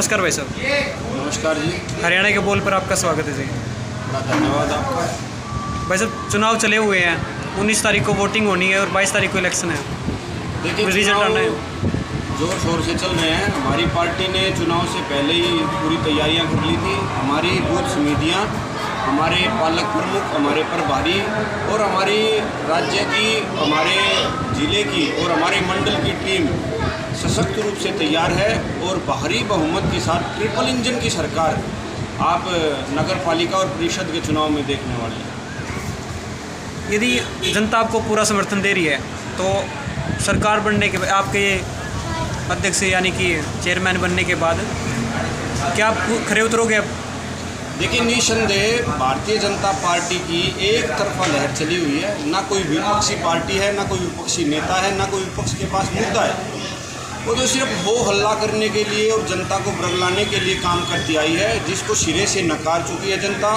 नमस्कार भाई साहब। नमस्कार जी। हरियाणा के बोल पर आपका स्वागत है जी। बड़ा धन्यवाद आपका। भाई साहब, चुनाव चले हुए हैं, 19 तारीख को वोटिंग होनी है और 22 तारीख को इलेक्शन है। देखिए, रिजल्ट आना है, जोर शोर से चल रहे हैं। हमारी पार्टी ने चुनाव से पहले ही पूरी तैयारियां कर ली थी। हमारी बूथ समितियां, हमारे पालक प्रमुख, हमारे प्रभारी और हमारी राज्य की, हमारे ज़िले की और हमारे मंडल की टीम सशक्त रूप से तैयार है और भारी बहुमत के साथ ट्रिपल इंजन की सरकार आप नगर पालिका और परिषद के चुनाव में देखने वाले हैं। यदि जनता आपको पूरा समर्थन दे रही है तो सरकार बनने के आपके अध्यक्ष यानी कि चेयरमैन बनने के बाद क्या आप खरे उतरोगे अब? देखिए, निसंदेह भारतीय जनता पार्टी की एक तरफा लहर चली हुई है। ना कोई विपक्षी पार्टी है, ना कोई विपक्षी नेता है, ना कोई विपक्ष के पास मुद्दा है। वो तो सिर्फ हो हल्ला करने के लिए और जनता को बरगलाने के लिए काम करती आई है, जिसको सिरे से नकार चुकी है जनता।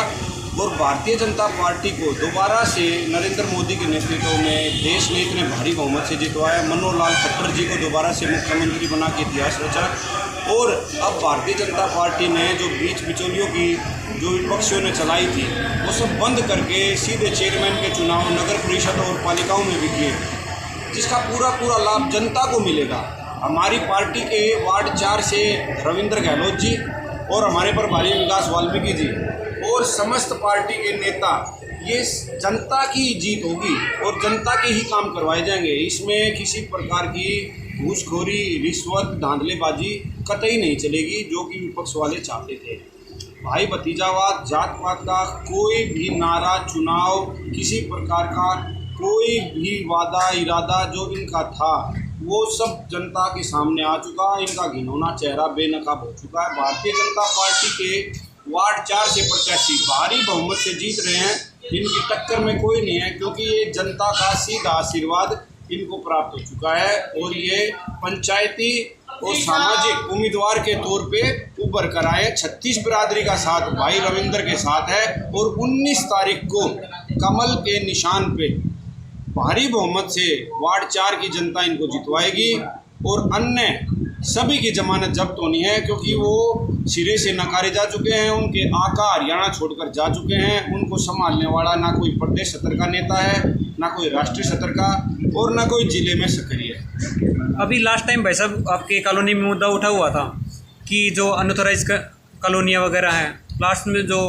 और भारतीय जनता पार्टी को दोबारा से नरेंद्र मोदी के नेतृत्व में देश ने इतने भारी बहुमत से जितवाया। मनोहर लाल खट्टर जी को दोबारा से मुख्यमंत्री बना के इतिहास रचा। और अब भारतीय जनता पार्टी ने जो बीच बिचौलियों की जो विपक्षियों ने चलाई थी वो सब बंद करके सीधे चेयरमैन के चुनाव नगर परिषद और पालिकाओं में भी किए, जिसका पूरा लाभ जनता को मिलेगा। हमारी पार्टी के वार्ड 4 से रविंद्र गहलोत जी और हमारे प्रभारी विकास वाल्मीकि जी और समस्त पार्टी के नेता, ये जनता की जीत होगी और जनता के ही काम करवाए जाएंगे। इसमें किसी प्रकार की घूसखोरी, रिश्वत, धांधलेबाजी कतई नहीं चलेगी, जो कि विपक्ष वाले चाहते थे। भाई भतीजावाद, जात पात का कोई भी नारा, चुनाव, किसी प्रकार का कोई भी वादा इरादा जो इनका था वो सब जनता के सामने आ चुका है। इनका घिनौना चेहरा बेनकाब हो चुका है। भारतीय जनता पार्टी के वार्ड 4 से प्रत्याशी भारी बहुमत से जीत रहे हैं। इनकी टक्कर में कोई नहीं है, क्योंकि ये जनता का सीधा आशीर्वाद इनको प्राप्त हो चुका है और ये पंचायती और सामाजिक उम्मीदवार के तौर पे उभर कर आए। 36 बिरादरी का साथ भाई रविंद्र के साथ है और 19 तारीख को कमल के निशान पे भारी बहुमत से वार्ड 4 की जनता इनको जितवाएगी और अन्य सभी की जमानत जब्त होनी है, क्योंकि वो सिरे से नकारे जा चुके हैं। उनके आका हरियाणा छोड़कर जा चुके हैं। उनको संभालने वाला ना कोई प्रदेश स्तर का नेता है, ना कोई राष्ट्रीय स्तर का और ना कोई जिले में सक्रिय है। अभी लास्ट टाइम भाई साहब आपके कॉलोनी में मुद्दा उठा हुआ था कि जो अनऑथोराइज कॉलोनियाँ वगैरह हैं, लास्ट में जो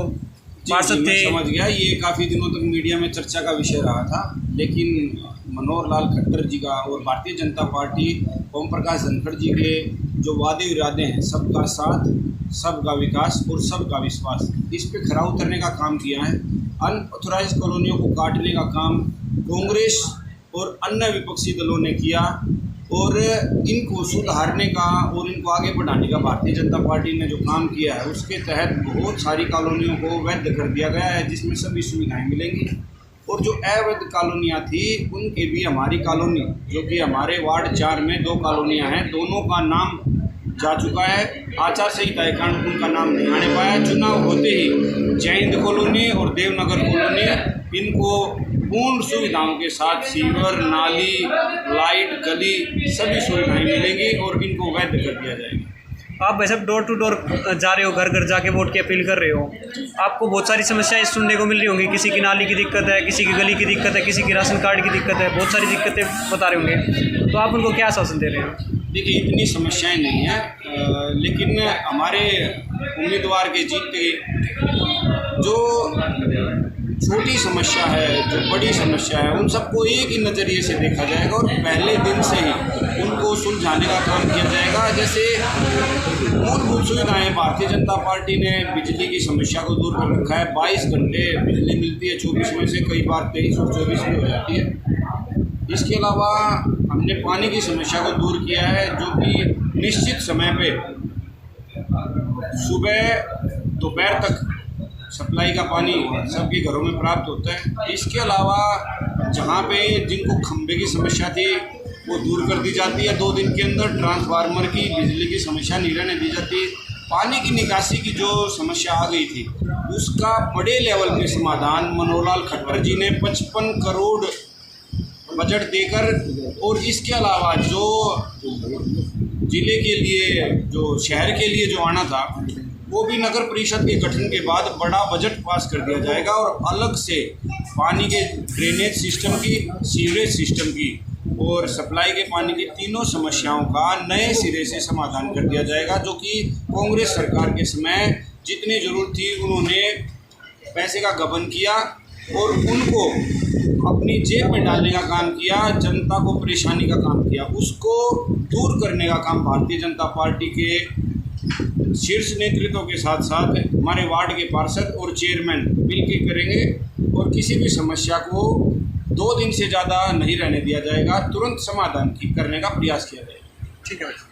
पार्षद थे, समझ गया, ये काफ़ी दिनों तक मीडिया में चर्चा का विषय रहा था। लेकिन मनोहर लाल खट्टर जी का और भारतीय जनता पार्टी ओम प्रकाश धनखड़ जी के जो वादे इरादे हैं, सबका साथ, सबका विकास और सबका विश्वास, इस पे खरा उतरने का काम किया है। अनऑथोराइज कॉलोनियों को काटने का काम कांग्रेस और अन्य विपक्षी दलों ने किया और इनको सुधारने का और इनको आगे बढ़ाने का भारतीय जनता पार्टी ने जो काम किया है, उसके तहत बहुत सारी कॉलोनियों को वैध कर दिया गया है, जिसमें सभी सुविधाएं मिलेंगी। और जो अवैध कॉलोनियाँ थी उनके भी हमारी कॉलोनी, जो कि हमारे वार्ड 4 में 2 कॉलोनियाँ हैं, दोनों का नाम जा चुका है। आचार संहिता के कारण उनका नाम नहीं आने पाया। चुनाव होते ही जय हिंद कॉलोनी और देवनगर कॉलोनी, इनको पूर्ण सुविधाओं के साथ सीवर, नाली, लाइट, गली सभी सुविधाएं मिलेंगी और इनको वैध कर दिया जाएगा। आप वैसे डोर टू डोर जा रहे हो, घर घर जाके वोट की अपील कर रहे हो, आपको बहुत सारी समस्याएं सुनने को मिल रही होंगी। किसी की नाली की दिक्कत है, किसी की गली की दिक्कत है, किसी की राशन कार्ड की दिक्कत है, बहुत सारी दिक्कतें बता रहे होंगे, तो आप उनको क्या आश्वासन दे रहे हैं? देखिए, इतनी समस्याएं नहीं हैं, लेकिन हमारे उम्मीदवार के जीतते जो छोटी समस्या है, जो बड़ी समस्या है, उन सबको एक ही नज़रिए से देखा जाएगा और पहले दिन से ही उनको सुलझाने का काम किया जाएगा। जैसे मूलभूत सुविधाएं भारतीय जनता पार्टी ने बिजली की समस्या को दूर कर रखा है। 22 घंटे बिजली मिलती है, 24 में से कई बार 23 और 24 भी हो जाती है। इसके अलावा हमने पानी की समस्या को दूर किया है, जो कि निश्चित समय पे सुबह दोपहर तक सप्लाई का पानी सबके घरों में प्राप्त होता है। इसके अलावा जहाँ पे जिनको खंभे की समस्या थी वो दूर कर दी जाती है। 2 दिन के अंदर ट्रांसफार्मर की, बिजली की समस्या निराने दी जाती है। पानी की निकासी की जो समस्या आ गई थी उसका बड़े लेवल पे समाधान मनोहर लाल खट्टर जी ने 55 करोड़ बजट देकर और इसके अलावा जो जिले के लिए, जो शहर के लिए जो आना था, वो भी नगर परिषद के गठन के बाद बड़ा बजट पास कर दिया जाएगा और अलग से पानी के ड्रेनेज सिस्टम की, सीवरेज सिस्टम की और सप्लाई के पानी की तीनों समस्याओं का नए सिरे से समाधान कर दिया जाएगा। जो कि कांग्रेस सरकार के समय जितनी ज़रूरत थी उन्होंने पैसे का गबन किया और उनको अपनी जेब में डालने का काम किया, जनता को परेशानी का काम किया, उसको दूर करने का काम भारतीय जनता पार्टी के शीर्ष नेतृत्व के साथ साथ हमारे वार्ड के पार्षद और चेयरमैन मिलकर करेंगे और किसी भी समस्या को 2 दिन से ज़्यादा नहीं रहने दिया जाएगा, तुरंत समाधान करने का प्रयास किया जाएगा। ठीक है भाई।